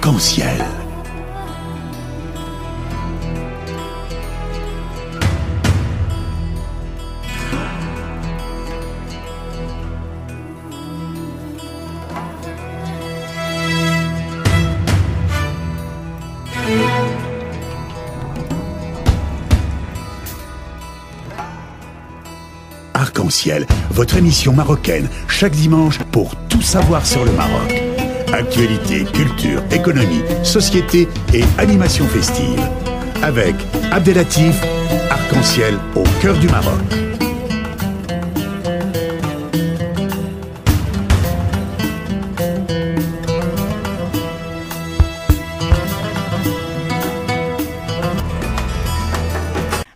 Arc-en-ciel. Arc-en-ciel, votre émission marocaine, chaque dimanche pour tout savoir sur le Maroc. Actualité, culture, économie, société et animation festive. Avec Abdelatif, Arc-en-ciel au cœur du Maroc.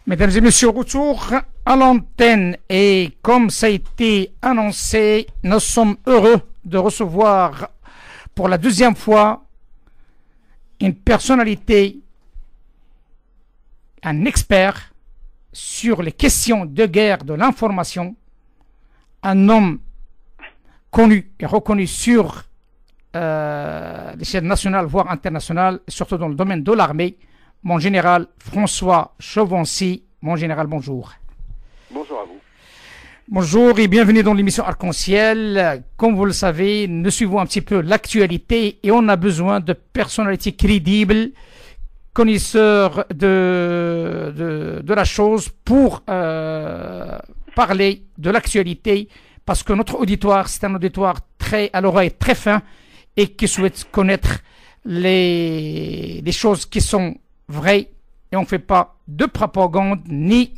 Mesdames et messieurs, retour à l'antenne et comme ça a été annoncé, nous sommes heureux de recevoir pour la deuxième fois une personnalité, un expert sur les questions de guerre de l'information, un homme connu et reconnu sur l'échelle nationale voire internationale, surtout dans le domaine de l'armée. Mon général François Chauvency. Mon général, bonjour. Bonjour à vous. Bonjour et bienvenue dans l'émission Arc-en-ciel. Comme vous le savez, nous suivons un petit peu l'actualité et on a besoin de personnalités crédibles, connaisseurs de la chose pour parler de l'actualité parce que notre auditoire, c'est un auditoire très à l'oreille, très fin et qui souhaite connaître les choses qui sont vraies. Et on ne fait pas de propagande ni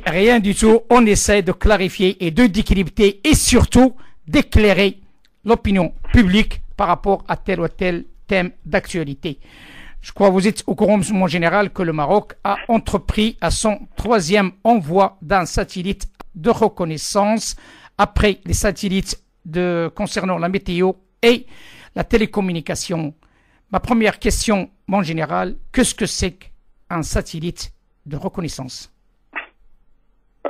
rien du tout. On essaie de clarifier et de décrypter et surtout d'éclairer l'opinion publique par rapport à tel ou tel thème d'actualité. Je crois que vous êtes au courant, mon général, que le Maroc a entrepris à son 3e envoi d'un satellite de reconnaissance après les satellites concernant la météo et la télécommunication. Ma première question, mon général, qu'est-ce que c'est qu'un satellite de reconnaissance?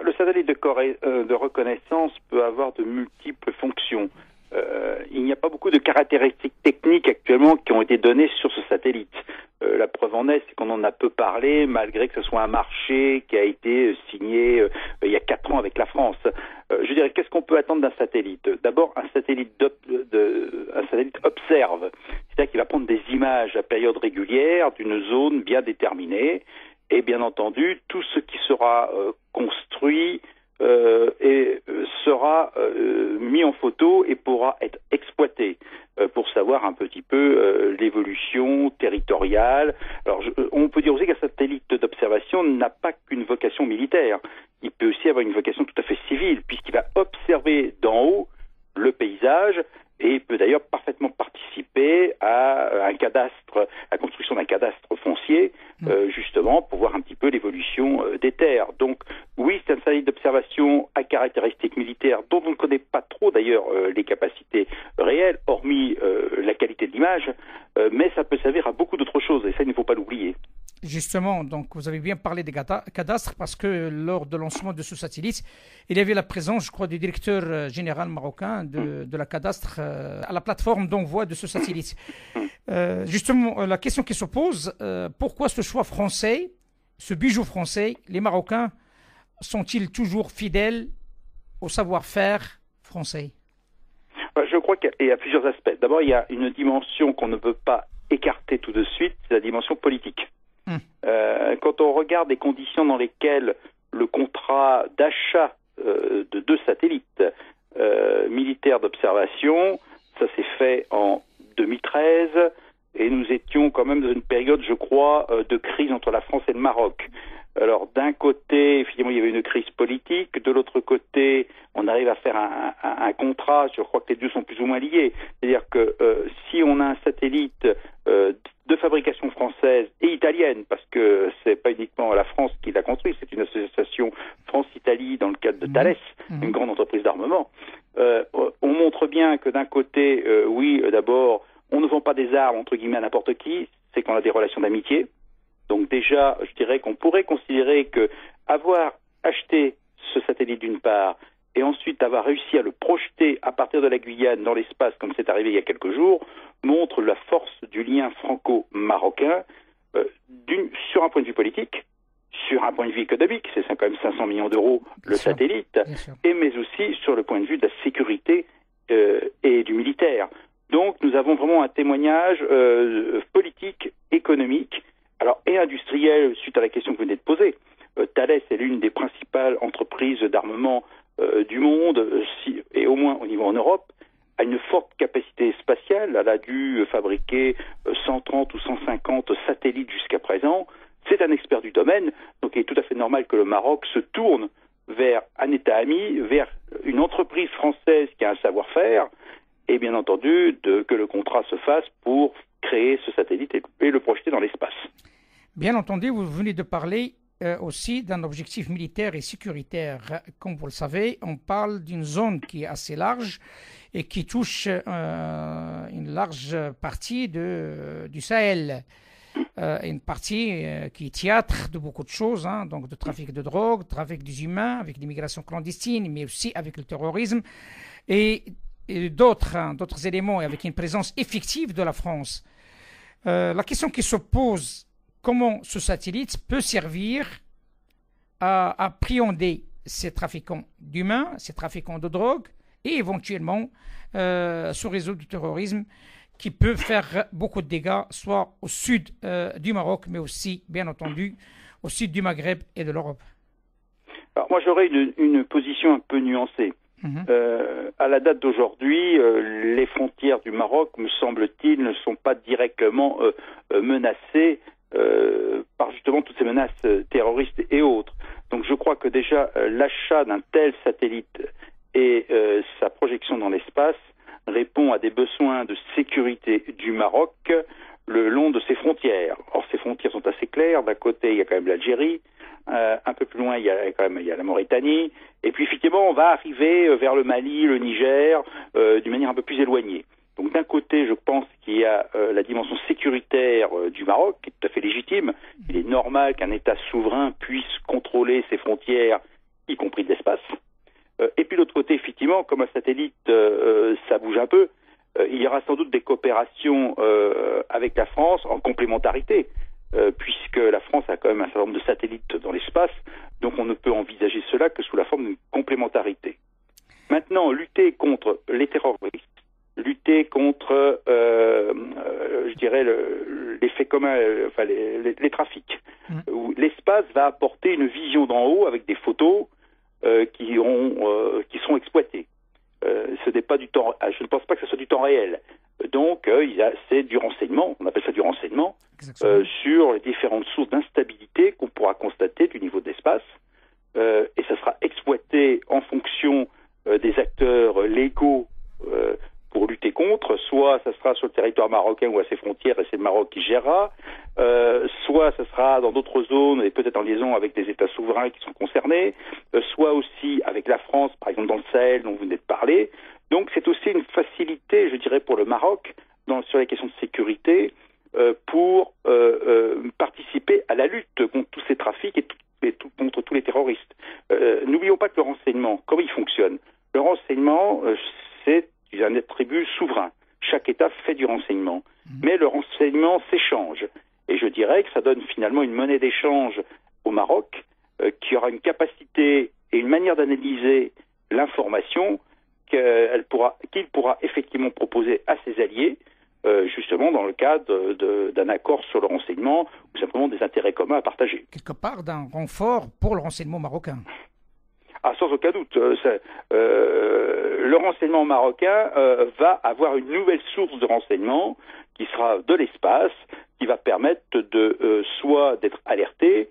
Le satellite de reconnaissance peut avoir de multiples fonctions. Il n'y a pas beaucoup de caractéristiques techniques actuellement qui ont été données sur ce satellite. La preuve en est, c'est qu'on en a peu parlé, malgré que ce soit un marché qui a été signé il y a 4 ans avec la France. Je dirais, qu'est-ce qu'on peut attendre d'un satellite? D'abord, un satellite observe, c'est-à-dire qu'il va prendre des images à période régulière d'une zone bien déterminée, et bien entendu, tout ce qui sera construit sera mis en photo et pourra être exploité pour savoir un petit peu l'évolution territoriale. Alors, on peut dire aussi qu'un satellite d'observation n'a pas qu'une vocation militaire. Il peut aussi avoir une vocation tout à fait civile, puisqu'il va observer d'en haut le paysage et il peut d'ailleurs parfaitement participer à un cadastre, à la construction d'un cadastre foncier, justement pour voir un petit peu l'évolution des terres. Donc oui, c'est un satellite d'observation à caractéristiques militaires dont on ne connaît pas trop d'ailleurs les capacités réelles, hormis la qualité de l'image, mais ça peut servir à beaucoup d'autres choses et ça, il ne faut pas l'oublier. Justement, donc vous avez bien parlé des cadastres parce que lors de lancement de ce satellite, il y avait la présence, je crois, du directeur général marocain de la cadastre à la plateforme d'envoi de ce satellite. Justement, la question qui se pose, pourquoi ce choix français, ce bijou français, les Marocains sont-ils toujours fidèles au savoir-faire français? Je crois qu'il y a plusieurs aspects. D'abord, il y a une dimension qu'on ne peut pas écarter tout de suite, c'est la dimension politique. Quand on regarde les conditions dans lesquelles le contrat d'achat de 2 satellites militaires d'observation, ça s'est fait en 2013 et nous étions quand même dans une période, je crois, de crise entre la France et le Maroc. Alors d'un côté, finalement, il y avait une crise politique, de l'autre côté, on arrive à faire un contrat, je crois que les deux sont plus ou moins liés. C'est-à-dire que si on a un satellite de fabrication française et italienne, parce que c'est pas uniquement la France qui l'a construit, c'est une association France-Italie dans le cadre de Thales, une grande entreprise d'armement. On montre bien que d'un côté, d'abord, on ne vend pas des armes, entre guillemets, à n'importe qui, c'est qu'on a des relations d'amitié. Donc déjà, je dirais qu'on pourrait considérer que avoir acheté ce satellite d'une part et ensuite avoir réussi à le projeter à partir de la Guyane dans l'espace, comme c'est arrivé il y a quelques jours, montre la force du lien franco-marocain sur un point de vue politique, sur un point de vue économique, c'est quand même 500 millions d'euros le satellite, mais aussi sur le point de vue de la sécurité et du militaire. Donc nous avons vraiment un témoignage politique, économique, alors et industriel suite à la question que vous venez de poser. Thales est l'une des principales entreprises d'armement du monde, et au moins au niveau en Europe, a une forte capacité spatiale. Elle a dû fabriquer 130 ou 150 satellites jusqu'à présent. C'est un expert du domaine, donc il est tout à fait normal que le Maroc se tourne vers un État ami, vers une entreprise française qui a un savoir-faire, et bien entendu que le contrat se fasse pour créer ce satellite et le projeter dans l'espace. Bien entendu, vous venez de parler aussi d'un objectif militaire et sécuritaire. Comme vous le savez, on parle d'une zone qui est assez large et qui touche une large partie du Sahel. Une partie qui est théâtre de beaucoup de choses, hein, donc de trafic de drogue, trafic des humains, avec l'immigration clandestine, mais aussi avec le terrorisme et d'autres éléments, et avec une présence effective de la France. La question qui se pose, comment ce satellite peut servir à appréhender ces trafiquants d'humains, ces trafiquants de drogue, et éventuellement ce réseau du terrorisme qui peut faire beaucoup de dégâts, soit au sud du Maroc, mais aussi, bien entendu, au sud du Maghreb et de l'Europe. Alors moi, j'aurais une position un peu nuancée. À la date d'aujourd'hui, les frontières du Maroc, me semble-t-il, ne sont pas directement menacées par justement toutes ces menaces terroristes et autres. Donc je crois que déjà l'achat d'un tel satellite et sa projection dans l'espace répond à des besoins de sécurité du Maroc le long de ses frontières. Or, ces frontières sont assez claires. D'un côté, il y a quand même l'Algérie. Un peu plus loin, il y a la Mauritanie. Et puis, effectivement, on va arriver vers le Mali, le Niger, d'une manière un peu plus éloignée. Donc, d'un côté, je pense qu'il y a la dimension sécuritaire du Maroc, qui est tout à fait légitime. Il est normal qu'un État souverain puisse contrôler ses frontières, y compris de l'espace. Et puis, de l'autre côté, effectivement, comme un satellite, ça bouge un peu, il y aura sans doute des coopérations avec la France en complémentarité. Puisque la France a quand même un certain nombre de satellites dans l'espace, donc on ne peut envisager cela que sous la forme d'une complémentarité. Maintenant, lutter contre les terroristes, lutter contre, je dirais, les faits communs, enfin les trafics, où l'espace va apporter une vision d'en haut avec des photos qui seront exploitées. Ce n'est pas du temps. Je ne pense pas que ce soit du temps réel. Donc, c'est du renseignement, on appelle ça du renseignement, sur les différentes sources d'instabilité qu'on pourra constater du niveau de l'espace, et ça sera exploité en fonction des acteurs légaux pour lutter contre, soit ça sera sur le territoire marocain ou à ses frontières, et c'est le Maroc qui gérera, soit ça sera dans d'autres zones, et peut-être en liaison avec des États souverains qui sont concernés, soit aussi avec la France, par exemple dans le Sahel, dont vous venez de parler. Donc c'est aussi une facilité, je dirais, pour le Maroc, sur les questions de sécurité, pour participer à la lutte contre tous ces trafics et contre tous les terroristes. N'oublions pas que le renseignement, comment il fonctionne? Le renseignement, c'est un attribut souverain. Chaque État fait du renseignement. Mais le renseignement s'échange. Et je dirais que ça donne finalement une monnaie d'échange au Maroc qui aura une capacité et une manière d'analyser l'information qu'il pourra effectivement proposer à ses alliés, justement dans le cadre d'un accord sur le renseignement ou simplement des intérêts communs à partager. Quelque part d'un renfort pour le renseignement marocain. Ah, sans aucun doute. Le renseignement marocain va avoir une nouvelle source de renseignement qui sera de l'espace, qui va permettre soit d'être alerté,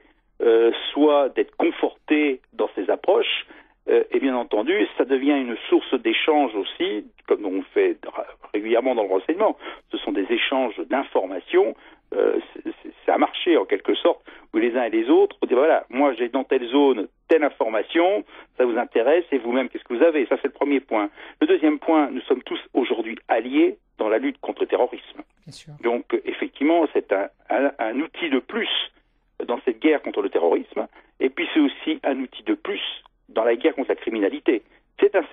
soit d'être conforté dans ses approches. Et bien entendu, ça devient une source d'échange aussi, comme on fait régulièrement dans le renseignement. Ce sont des échanges d'informations. C'est un marché, en quelque sorte, où les uns et les autres disent, voilà, moi j'ai dans telle zone telle information, ça vous intéresse, et vous-même, qu'est-ce que vous avez? Ça, c'est le premier point. Le deuxième point, nous sommes tous aujourd'hui alliés dans la lutte contre le terrorisme. Bien sûr. Donc, effectivement, c'est un outil de plus dans cette guerre contre le terrorisme, et puis c'est aussi un outil de plus dans la guerre contre la criminalité. c'est un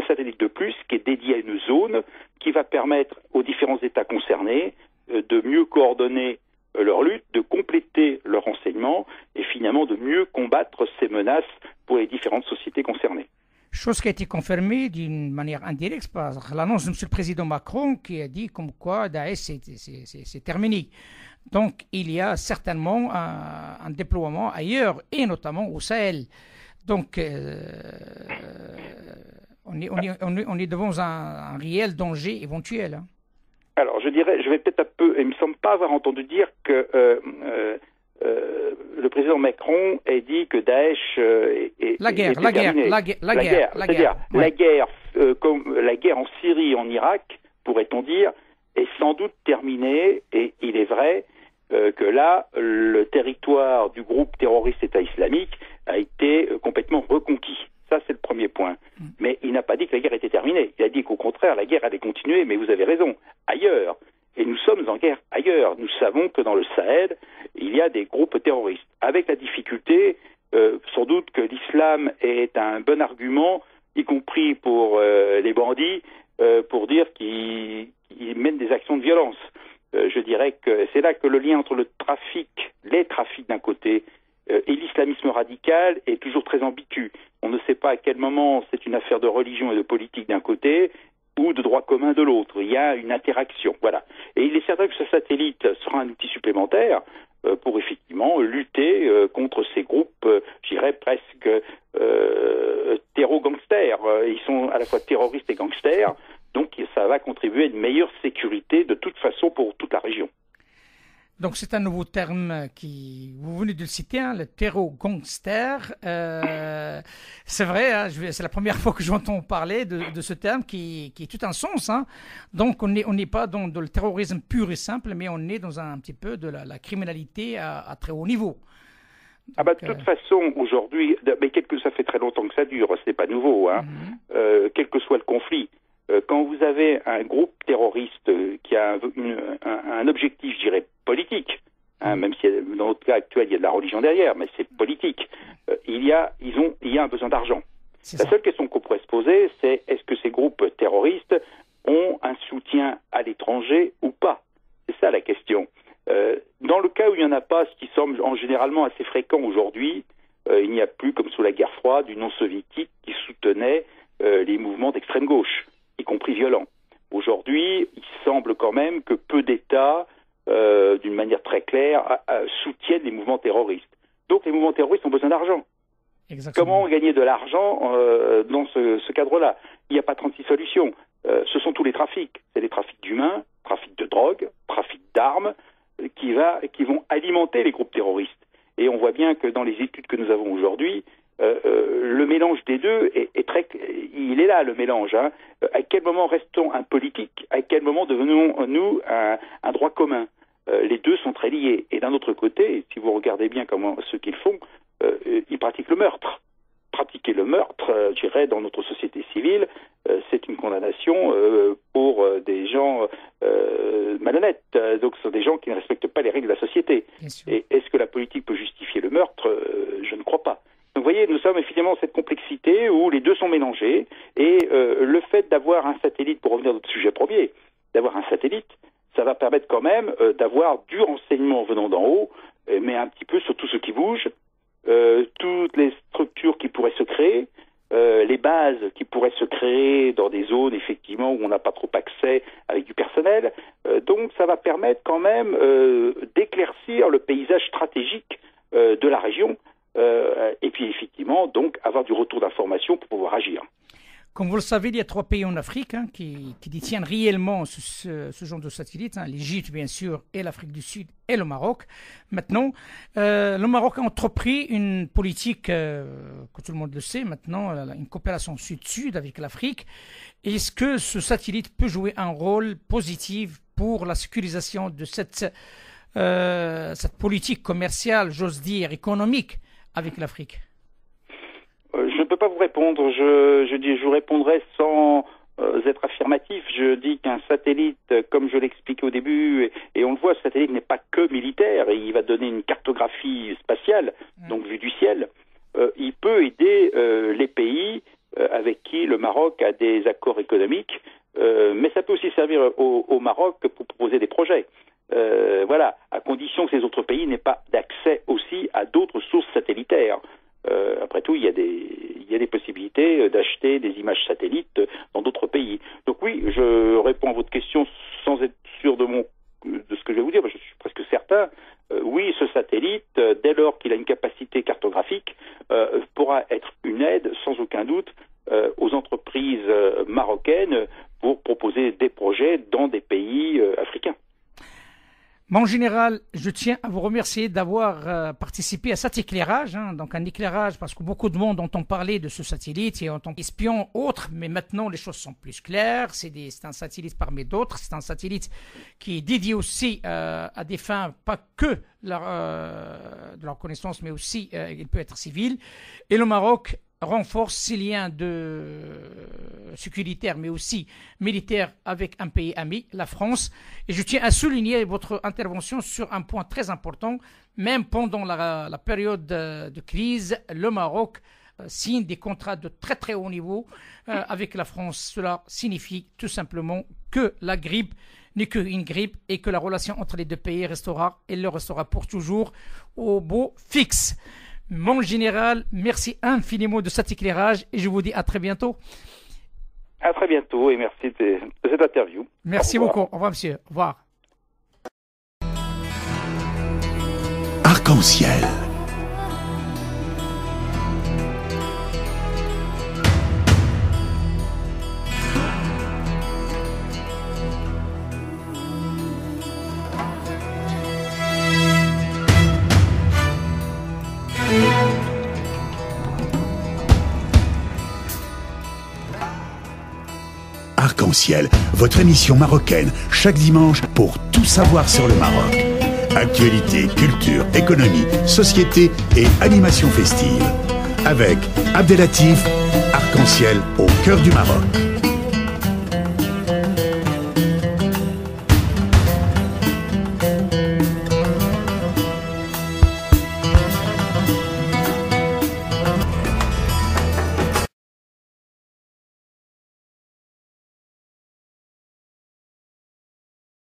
satellite de plus qui est dédié à une zone qui va permettre aux différents États concernés de mieux coordonner leur lutte, de compléter leur renseignement et finalement de mieux combattre ces menaces pour les différentes sociétés concernées. Chose qui a été confirmée d'une manière indirecte par l'annonce de M. le Président Macron qui a dit comme quoi Daesh c'est terminé. Donc il y a certainement un déploiement ailleurs et notamment au Sahel. Donc on est devant un réel danger éventuel. Hein. Alors je vais peut-être un peu, il me semble pas avoir entendu dire que le président Macron ait dit que Daesh la guerre, comme la guerre en Syrie et en Irak, pourrait-on dire, est sans doute terminée, et il est vrai que là, le territoire du groupe terroriste État islamique a été complètement reconquis. Ça, c'est le premier point. Mais il n'a pas dit que la guerre était terminée. Il a dit qu'au contraire, la guerre allait continuer, mais vous avez raison, ailleurs. Et nous sommes en guerre ailleurs. Nous savons que dans le Sahel, il y a des groupes terroristes. Avec la difficulté, sans doute que l'islam est un bon argument, y compris pour les bandits, pour dire qu'ils mènent des actions de violence. Je dirais que c'est là que le lien entre les trafics d'un côté, et l'islamisme radical est toujours très ambigu. On ne sait pas à quel moment c'est une affaire de religion et de politique d'un côté, ou de droit commun de l'autre. Il y a une interaction, voilà. Et il est certain que ce satellite sera un outil supplémentaire pour effectivement lutter contre ces groupes, je dirais presque terro-gangsters. Ils sont à la fois terroristes et gangsters, donc ça va contribuer à une meilleure sécurité de toute façon pour toute la région. Donc c'est un nouveau terme qui, vous venez de le citer, hein, le terro-gangster. C'est vrai, hein, c'est la première fois que j'entends parler de ce terme qui est tout un sens. Hein. Donc on n'est pas dans le terrorisme pur et simple, mais on est dans un petit peu de la criminalité à très haut niveau. Donc, de toute façon, aujourd'hui, mais ça fait très longtemps que ça dure, ce n'est pas nouveau, hein, quel que soit le conflit. Quand vous avez un groupe terroriste qui a un objectif, je dirais, politique, hein, même si dans notre cas actuel il y a de la religion derrière, mais c'est politique, il y a un besoin d'argent. La seule question qu'on pourrait se poser, c'est est-ce que ces groupes terroristes ont un soutien à l'étranger ou pas? C'est ça la question. Dans le cas où il n'y en a pas, ce qui semble généralement assez fréquent aujourd'hui, il n'y a plus, comme sous la guerre froide, Union soviétique qui soutenait les mouvements d'extrême gauche, y compris violents. Aujourd'hui, il semble quand même que peu d'États, d'une manière très claire, soutiennent les mouvements terroristes. Donc les mouvements terroristes ont besoin d'argent. Exactement. Comment gagner de l'argent dans ce cadre-là? Il n'y a pas 36 solutions. Ce sont tous les trafics. C'est les trafics d'humains, trafic de drogue, trafic d'armes, qui vont alimenter les groupes terroristes. Et on voit bien que dans les études que nous avons aujourd'hui, le mélange des deux il est là, le mélange. Hein. À quel moment restons un politique? À quel moment devenons-nous un droit commun? Les deux sont très liés. Et d'un autre côté, si vous regardez bien ce qu'ils font, ils pratiquent le meurtre. Pratiquer le meurtre, je dirais, dans notre société civile, c'est une condamnation pour des gens malhonnêtes. Donc ce sont des gens qui ne respectent pas les règles de la société. Et est-ce que la politique peut justifier le meurtre? Je ne crois pas. Donc vous voyez, nous sommes effectivement dans cette complexité où les deux sont mélangés, et le fait d'avoir un satellite, pour revenir à notre sujet premier, d'avoir un satellite, ça va permettre quand même d'avoir du renseignement venant d'en haut, mais un petit peu sur tout ce qui bouge, toutes les structures qui pourraient se créer, les bases qui pourraient se créer dans des zones effectivement où on n'a pas trop accès avec du personnel. Donc ça va permettre quand même d'éclaircir le paysage stratégique de la région, et puis effectivement donc avoir du retour d'information pour pouvoir agir. Comme vous le savez, il y a 3 pays en Afrique qui détiennent réellement ce genre de satellite, l'Égypte bien sûr, et l'Afrique du Sud et le Maroc. Maintenant, le Maroc a entrepris une politique, que tout le monde le sait maintenant, une coopération sud-sud avec l'Afrique. Est-ce que ce satellite peut jouer un rôle positif pour la sécurisation de cette politique commerciale, j'ose dire, économique avec l'Afrique? Je ne peux pas vous répondre. Je vous répondrai sans être affirmatif. Je dis qu'un satellite, comme je l'expliquais au début, et on le voit, ce satellite n'est pas que militaire, et il va donner une cartographie spatiale, donc vue du ciel. Il peut aider les pays avec qui le Maroc a des accords économiques, mais ça peut aussi servir au Maroc pour proposer des projets. Voilà, à condition que ces autres pays n'aient pas d'accès aussi à d'autres sources satellitaires. Après tout, il y a des possibilités d'acheter des images satellites dans d'autres pays. Donc oui, je réponds à votre question sans être sûr de ce que je vais vous dire, je suis presque certain. Oui, ce satellite, dès lors qu'il a une capacité cartographique, pourra être une aide, sans aucun doute, aux entreprises marocaines pour proposer des projets dans des pays africains. Mon général, je tiens à vous remercier d'avoir participé à cet éclairage, donc un éclairage parce que beaucoup de monde entend parler de ce satellite et entend espion autre, mais maintenant les choses sont plus claires, c'est un satellite parmi d'autres, c'est un satellite qui est dédié aussi à des fins pas que de leur connaissance, mais aussi il peut être civil, et le Maroc renforce ses liens sécuritaires mais aussi militaires avec un pays ami, la France. Et je tiens à souligner votre intervention sur un point très important. Même pendant la période de crise, le Maroc signe des contrats de très très haut niveau avec la France. Cela signifie tout simplement que la grippe n'est qu'une grippe et que la relation entre les deux pays restera et le restera pour toujours au beau fixe. Mon général, merci infiniment de cet éclairage et je vous dis à très bientôt. À très bientôt et merci de cette interview. Merci beaucoup. Au revoir, monsieur. Au revoir. Arc-en-ciel. Arc-en-ciel, votre émission marocaine, chaque dimanche pour tout savoir sur le Maroc. Actualité, culture, économie, société et animation festive. Avec Abdelatif, Arc-en-ciel au cœur du Maroc.